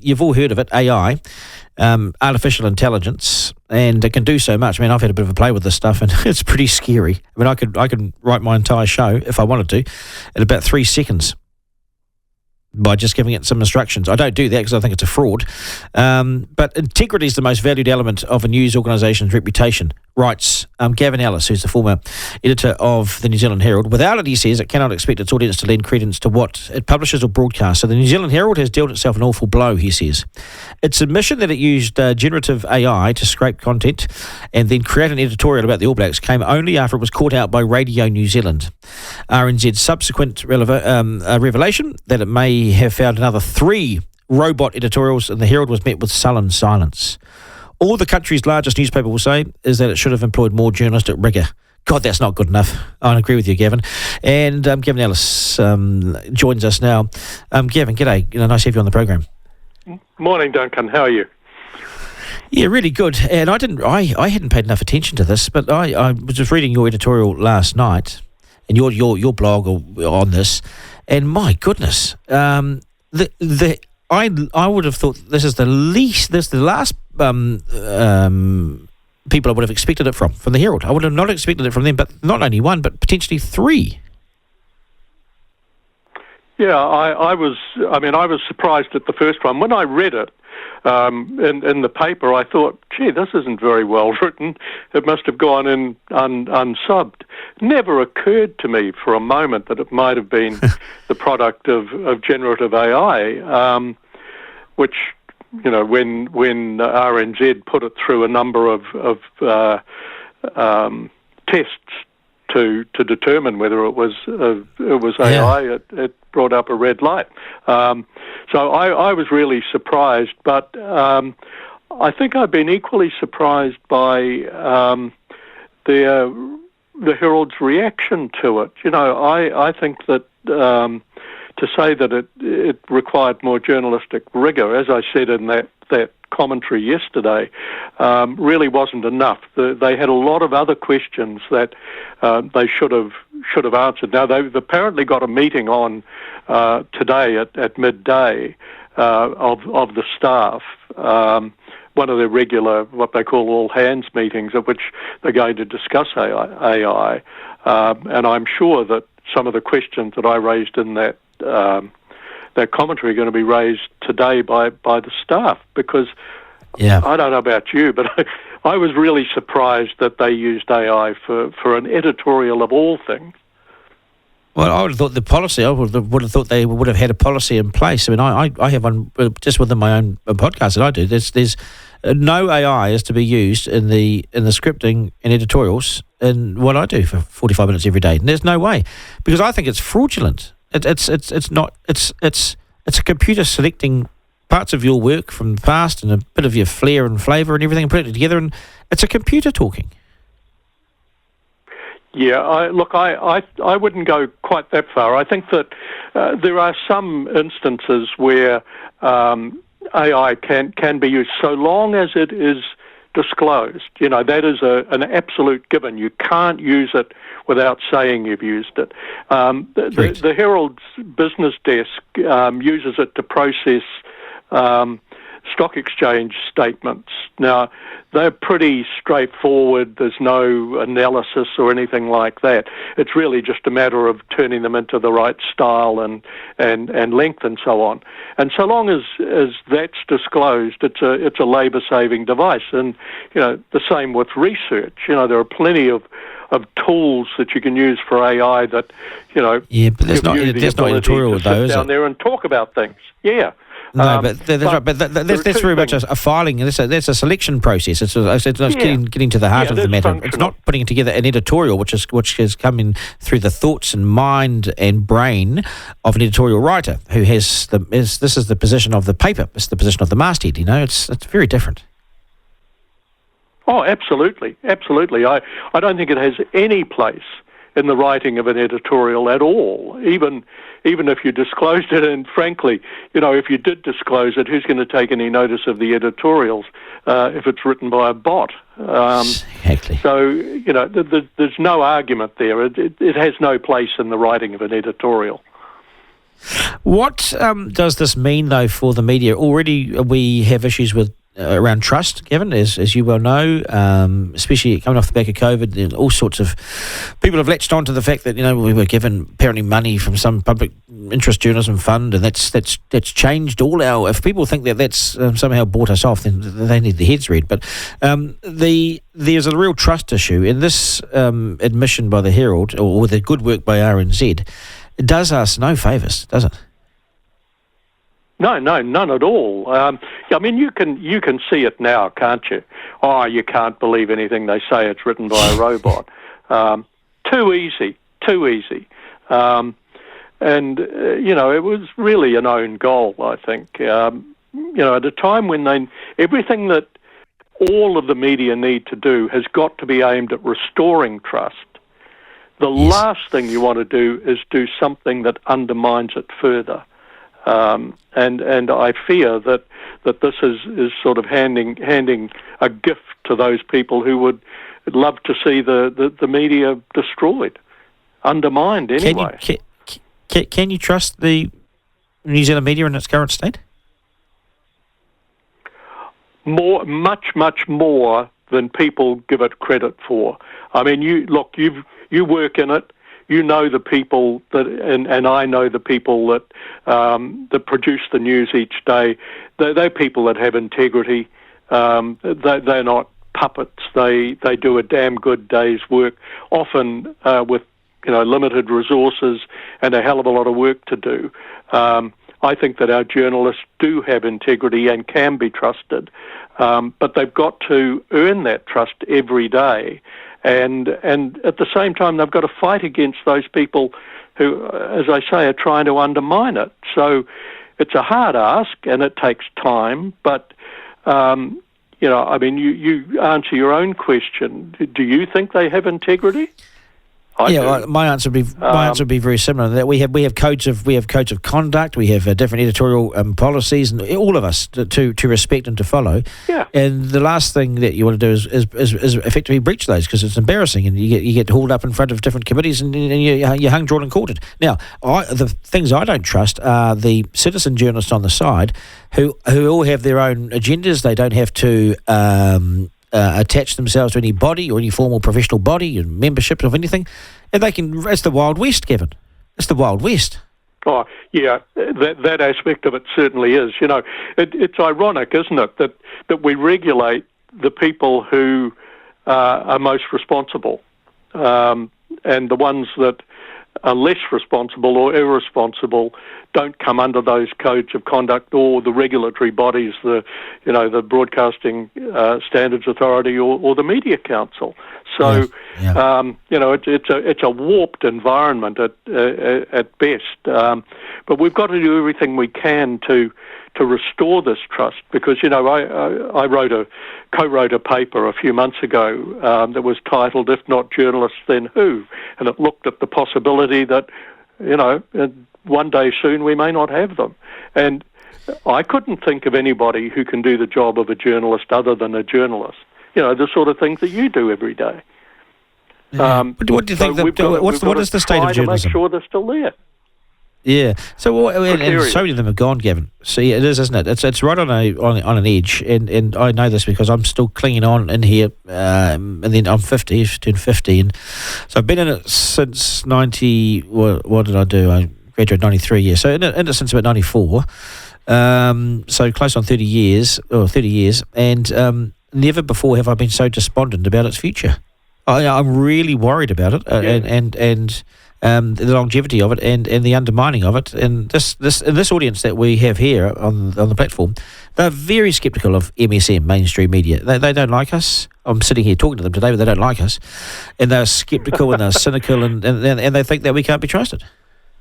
you've all heard of it, AI, artificial intelligence, and it can do so much. I mean, I've had a bit of a play with this stuff, and it's pretty scary. I mean, I could write my entire show, if I wanted to, in about 3 seconds by just giving it some instructions. I don't do that because I think it's a fraud. But integrity is the most valued element of a news organisation's reputation, writes Gavin Ellis, who's the former editor of the New Zealand Herald. Without it, he says, it cannot expect its audience to lend credence to what it publishes or broadcasts. So the New Zealand Herald has dealt itself an awful blow, he says. Its admission that it used generative AI to scrape content and then create an editorial about the All Blacks came only after it was caught out by Radio New Zealand. RNZ's subsequent revelation that it may have found another 3 robot editorials in the Herald was met with sullen silence. All the country's largest newspaper will say is that it should have employed more journalistic rigour. God, that's not good enough. I agree with you, Gavin. And Gavin Ellis joins us now. Gavin, g'day. Nice to have you on the program. Morning, Duncan. How are you? Yeah, really good. And I hadn't paid enough attention to this, but I was just reading your editorial last night and your blog on this, and my goodness, I would have thought this is the last people I would have expected it from the Herald. I would have not expected it from them, but not only 1, but potentially 3. Yeah, I was surprised at the first one. When I read it in the paper, I thought, gee, this isn't very well written. It must have gone in unsubbed. Never occurred to me for a moment that it might have been the product of generative AI, which, when RNZ put it through a number of tests to determine whether it was AI, it brought up a red light. So I was really surprised, but I think I've been equally surprised by the Herald's reaction to it. I think that to say that it required more journalistic rigour, as I said in that commentary yesterday, really wasn't enough. They had a lot of other questions that they should have answered. Now they've apparently got a meeting on today at midday of the staff. One of their regular, what they call all hands meetings, at which they're going to discuss AI. And I'm sure that some of the questions that I raised in that commentary are going to be raised today by the staff, because I don't know about you, but I was really surprised that they used AI for an editorial of all things. Well, I would have thought the policy, I would have thought they would have had a policy in place. I mean, I have one just within my own podcast that I do. There's no AI is to be used in the scripting and editorials in what I do for 45 minutes every day. And there's no way, because I think it's fraudulent. It's a computer selecting parts of your work from the past and a bit of your flair and flavour and everything, and putting it together, and it's a computer talking. Yeah, I wouldn't go quite that far. I think that there are some instances where AI can be used so long as it is disclosed. That is an absolute given. You can't use it without saying you've used it. The Herald's business desk uses it to process stock exchange statements. Now, they're pretty straightforward. There's no analysis or anything like that. It's really just a matter of turning them into the right style and length and so on. And so long as that's disclosed, it's a labour-saving device. And, the same with research. There are plenty of tools that you can use for AI that, Yeah, but there's not editorial with those. Sit down there and talk about things. Yeah. No, but that's right. But that's very much a filing. That's a selection process. It's getting to the heart of the matter. Functional. It's not putting together an editorial, which has come in through the thoughts and mind and brain of an editorial writer who has this is the position of the paper. It's the position of the masthead. It's very different. Oh, absolutely, absolutely. I don't think it has any place in the writing of an editorial at all, even if you disclosed it. And frankly, if you did disclose it, who's going to take any notice of the editorials if it's written by a bot? Exactly. So, there's no argument there. It has no place in the writing of an editorial. What does this mean, though, for the media? Already we have issues with around trust, Gavin, as you well know, especially coming off the back of COVID. And all sorts of people have latched on to the fact that, we were given apparently money from some public interest journalism fund, and that's changed all our... If people think that that's somehow bought us off, then they need their heads read. But there's a real trust issue, and this admission by the Herald, or the good work by RNZ, it does us no favours, does it? No, none at all. You can see it now, can't you? Oh, you can't believe anything they say. It's written by a robot. Too easy. It was really an own goal, I think. At a time when everything that all of the media need to do has got to be aimed at restoring trust. The last thing you want to do is do something that undermines it further. And I fear that this is sort of handing a gift to those people who would love to see the media destroyed, undermined anyway. Can you trust the New Zealand media in its current state? Much more than people give it credit for. I mean, you work in it. You know the people and I know the people that produce the news each day. They're people that have integrity. They're not puppets. They do a damn good day's work, often with limited resources and a hell of a lot of work to do. I think that our journalists do have integrity and can be trusted, but they've got to earn that trust every day. And at the same time, they've got to fight against those people who, as I say, are trying to undermine it. So it's a hard ask, and it takes time. But, you answer your own question. Do you think they have integrity? My answer would be very similar. That we have codes of conduct. We have different editorial policies, and all of us to respect and to follow. Yeah. And the last thing that you want to do is effectively breach those, because it's embarrassing, and you get hauled up in front of different committees, and you're hung, drawn, and quartered. Now, the things I don't trust are the citizen journalists on the side who all have their own agendas. They don't have to attach themselves to any body or any formal professional body and membership of anything, and it's the Wild West, Gavin. It's the Wild West. Oh, yeah, that aspect of it certainly is. It's ironic, isn't it, that we regulate the people who are most responsible, and the ones that are less responsible or irresponsible don't come under those codes of conduct or the regulatory bodies, the Broadcasting Standards Authority or the Media Council. So, it's a warped environment at best. But we've got to do everything we can to restore this trust, because I co-wrote a paper a few months ago that was titled "If Not Journalists, Then Who?" and it looked at the possibility that one day soon we may not have them. And I couldn't think of anybody who can do the job of a journalist other than a journalist. The sort of things that you do every day. Yeah. What do you think? What is the state of journalism? To make sure they're still there. Yeah. So and so many of them have gone, Gavin. See, it is, isn't it? It's right on an edge, and I know this because I'm still clinging on in here, and then I'm 50, turned 50, and so I've been in it since 90. What did I do? I graduated 93 years, so in it since about 94. So close on 30 years, and never before have I been so despondent about its future. I'm really worried about it, and the longevity of it, and the undermining of it. And this audience that we have here on the platform, they're very sceptical of MSM, mainstream media. They don't like us. I'm sitting here talking to them today, but they don't like us, and they're sceptical and they're cynical, and they think that we can't be trusted.